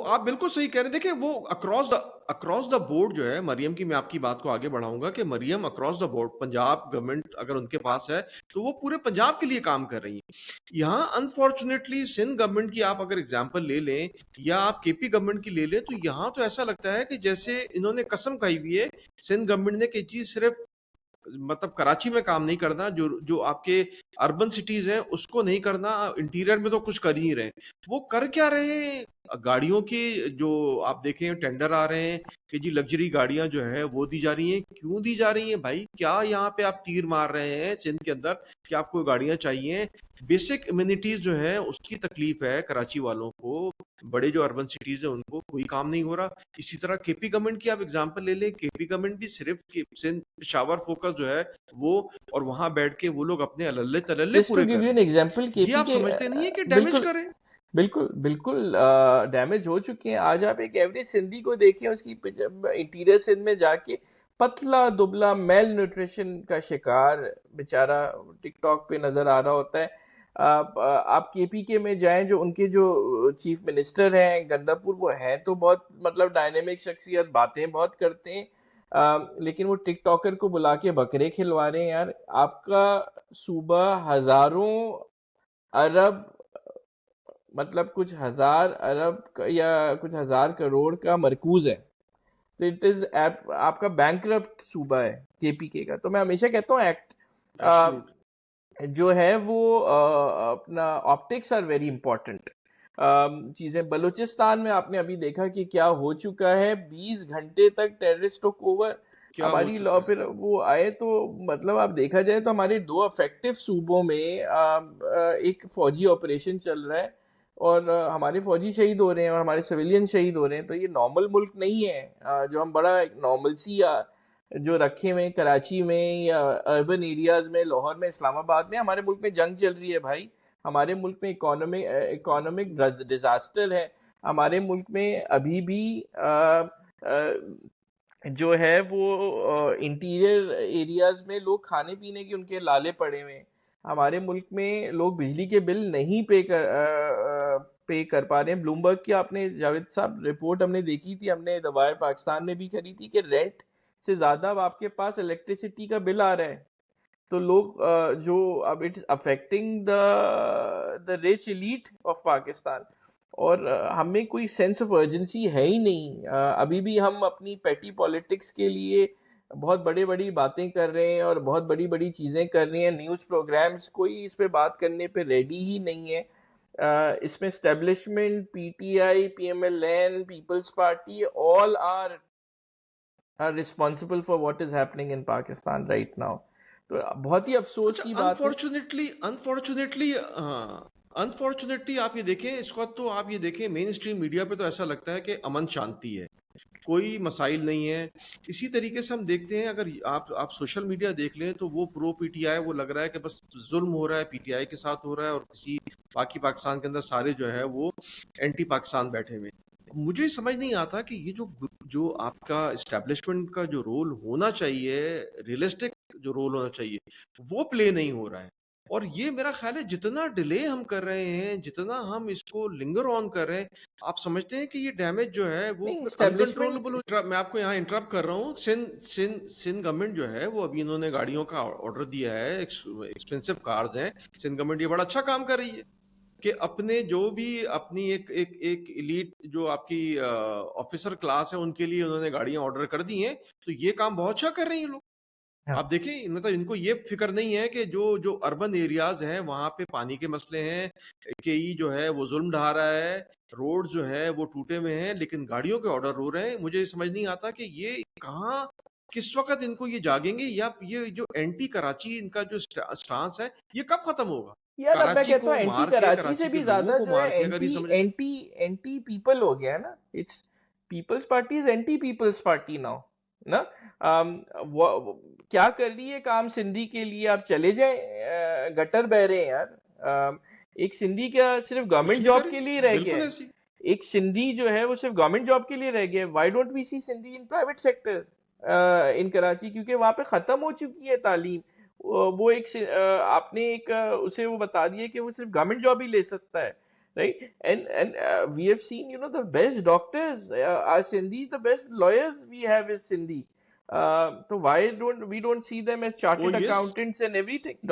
آپ بالکل صحیح کہہ رہے ہیں. دیکھیں وہ اکراس دا بورڈ جو ہے مریم کی، میں آپ کی بات کو آگے بڑھاؤں گا کہ Maryam across the board Punjab government اگر ان کے پاس ہے تو وہ پورے پنجاب کے لیے کام کر رہی ہیں. یہاں انفارچونیٹلی سندھ گورنمنٹ کی آپ اگر اگزامپل لے لیں یا آپ کے پی گورنمنٹ کی لے لیں تو یہاں تو ایسا لگتا ہے کہ جیسے انہوں نے قسم کھائی ہوئی ہے سندھ گورنمنٹ نے کہ چیز صرف مطلب کراچی میں کام نہیں کرنا، جو آپ کے اربن سٹیز ہیں اس کو نہیں کرنا، انٹیریئر میں تو کچھ کر ہی رہے ہیں. وہ کر کیا رہے ہیں؟ گاڑیوں کے جو آپ دیکھیں ٹینڈر آ رہے ہیں کہ جی لگژری گاڑیاں جو ہے وہ دی جا رہی ہیں. کیوں دی جا رہی ہیں بھائی؟ کیا یہاں پہ آپ تیر مار رہے ہیں سندھ کے اندر کہ آپ کو گاڑیاں چاہیے؟ بیسک امینٹیز جو ہے اس کی تکلیف ہے کراچی والوں کو، بڑے جو اربن سٹیز ہیں ان کو کوئی کام نہیں ہو رہا. اسی طرح کے پی گورنمنٹ کی آپ اگزامپل لے لیں، کے پی گورنمنٹ بھی صرف سندھ پشاور فوکس جو ہے وہ، اور وہاں بیٹھ کے وہ لوگ اپنے اللہ تللے جسٹ ٹو پورے گیو کر یو رہے این ہیں. ایگزامپل، کے یہ پی آپ کے سمجھتے نہیں ہیں کہ ڈیمیج بالکل کریں؟ بالکل ڈیمیج ہو چکے ہیں. آج آپ ایک ایوریج سندھی کو دیکھیں، اس کی انٹیریئر سندھ میں جا کے پتلا دبلا میل نیوٹریشن کا شکار بیچارہ ٹک ٹاک پہ نظر آ رہا ہوتا ہے. آپ کے پی کے میں جائیں، جو ان کے جو چیف منسٹر ہیں گندا پور، وہ ہیں تو بہت مطلب ڈائنامک شخصیت، باتیں بہت کرتے ہیں، لیکن وہ ٹک ٹاکر کو بلا کے بکرے کھلوا رہے ہیں. یار آپ کا صوبہ ہزاروں ارب، مطلب کچھ ہزار ارب یا کچھ ہزار کروڑ کا مرکوز ہے. اٹ از آپ کا بینکرپٹ صوبہ ہے کے پی کے کا. تو میں ہمیشہ کہتا ہوں ایکٹ جو ہے وہ اپنا آپٹکس آر ویری امپورٹنٹ چیزیں. بلوچستان میں آپ نے ابھی دیکھا کہ کیا ہو چکا ہے، 20 گھنٹے تک ٹیررسٹ ٹوک اوور کیا ہو ہماری چکا ہے؟ پھر وہ آئے تو مطلب آپ دیکھا جائے تو ہمارے 2 افیکٹو صوبوں میں ایک فوجی آپریشن چل رہا ہے اور ہمارے فوجی شہید ہو رہے ہیں اور ہمارے سویلین شہید ہو رہے ہیں. تو یہ نارمل ملک نہیں ہے جو ہم بڑا نارمل سی جو رکھے ہوئے کراچی میں یا اربن ایریاز میں، لاہور میں، اسلام آباد میں. ہمارے ملک میں جنگ چل رہی ہے بھائی، ہمارے ملک میں اکانومک ڈیزاسٹر ہے، ہمارے ملک میں ابھی بھی جو ہے وہ انٹیریئر ایریاز میں لوگ کھانے پینے کے ان کے لالے پڑے ہوئے ہیں. ہمارے ملک میں لوگ بجلی کے بل نہیں پے کر پا رہے ہیں. بلومبرگ کی آپ نے جاوید صاحب رپورٹ ہم نے دیکھی تھی، ہم نے دوائر پاکستان میں بھی کری تھی، کہ رینٹ سے زیادہ اب آپ کے پاس الیکٹریسٹی کا بل آ رہا ہے. تو لوگ جو اب it affecting the reach elite of Pakistan, اور ہمیں کوئی سینس آف ارجنسی ہے ہی نہیں. ابھی بھی ہم اپنی پیٹی پالیٹکس کے لیے بہت بڑی باتیں کر رہے ہیں اور بہت بڑی چیزیں کر رہے ہیں. نیوز پروگرامز کوئی اس پہ بات کرنے پہ ریڈی ہی نہیں ہے. اس میں establishment, P T I, P M L N, Peoples Party, all are responsible for what is happening in Pakistan right now. تو بہت ہی افسوس اچھا کی بات ہے. انفارچونیٹلی آپ یہ دیکھیں اس وقت تو آپ یہ دیکھیں مین اسٹریم میڈیا پہ تو ایسا لگتا ہے کہ امن شانتی ہے، کوئی مسائل نہیں ہے. اسی طریقے سے ہم دیکھتے ہیں اگر آپ سوشل میڈیا دیکھ لیں تو وہ پرو پی ٹی آئی، وہ لگ رہا ہے کہ بس ظلم ہو رہا ہے پی ٹی آئی کے ساتھ ہو رہا ہے، اور کسی باقی پاکستان کے اندر سارے جو ہے وہ اینٹی پاکستان بیٹھے ہوئے. مجھے سمجھ نہیں آتا کہ یہ جو آپ کا اسٹیبلشمنٹ کا جو رول ہونا چاہیے، ریئلسٹک جو رول ہونا چاہیے، وہ پلے نہیں ہو رہا ہے. اور یہ میرا خیال ہے جتنا ڈیلے ہم کر رہے ہیں، جتنا ہم اس کو لنگر آن کر رہے ہیں، آپ سمجھتے ہیں کہ یہ ڈیمیج جو ہے وہ نہیں پھر اسٹیبلشمنٹ، انکنٹرولبل ہو. میں آپ کو یہاں انٹرپٹ کر رہا ہوں. سندھ گورنمنٹ جو ہے وہ ابھی انہوں نے گاڑیوں کا آرڈر دیا ہے، ایکسپینسو کارز ہیں. سندھ گورنمنٹ یہ بڑا اچھا کام کر رہی ہے کہ اپنے جو بھی اپنی ایک ایلیٹ جو آپ کی آفیسر کلاس ہے ان کے لیے انہوں نے گاڑیاں آرڈر کر دی ہیں. تو یہ کام بہت اچھا کر رہے ہیں یہ لوگ. آپ دیکھیں مطلب ان کو یہ فکر نہیں ہے کہ جو اربن ایریاز ہیں وہاں پہ پانی کے مسئلے ہیں، کہ جو ہے وہ ظلم ڈھا رہا ہے، روڈ جو ہے وہ ٹوٹے ہوئے ہیں، لیکن گاڑیوں کے آرڈر ہو رہے ہیں. مجھے سمجھ نہیں آتا کہ یہ کہاں کس وقت ان کو یہ جاگیں گے، یا یہ جو اینٹی کراچی ان کا جو سٹانس ہے یہ کب ختم ہوگا؟ یار اب میں کراچی کہتا کو ہوں اینٹی مار کے، کراچی سے کراچی کے بھی لوگوں زیادہ کو جو ہے مار کے اگر یہ سمجھے. اینٹی پیپل ہو گیا ہے نا. It's Peoples Party is anti Peoples Party now نا. کیا کر رہی ہے کام سندھی کے لیے؟ آپ چلے جائیں، گٹر بہ رہے ہیں یار. ایک سندھی کیا صرف کچھ گورنمنٹ نہیں جاب کرے، کے لیے رہ گیا بالکل ہے؟ ایسی. ایک سندھی جو ہے وہ صرف گورنمنٹ جاب کے لیے رہ گیا ہے. Why don't we see Sindhi in private sector in Karachi? کیونکہ وہاں پہ ختم ہو چکی ہے تعلیم. وہ ایک آپ نے ایک اسے وہ بتا دیا کہ وہ صرف گورنمنٹ جاب ہی لے سکتا ہے. right? And we have seen, you know, the best doctors are Sindhi, the best lawyers we have is Sindhi. So why don't we see them as Oh chartered yes. accountants and everything?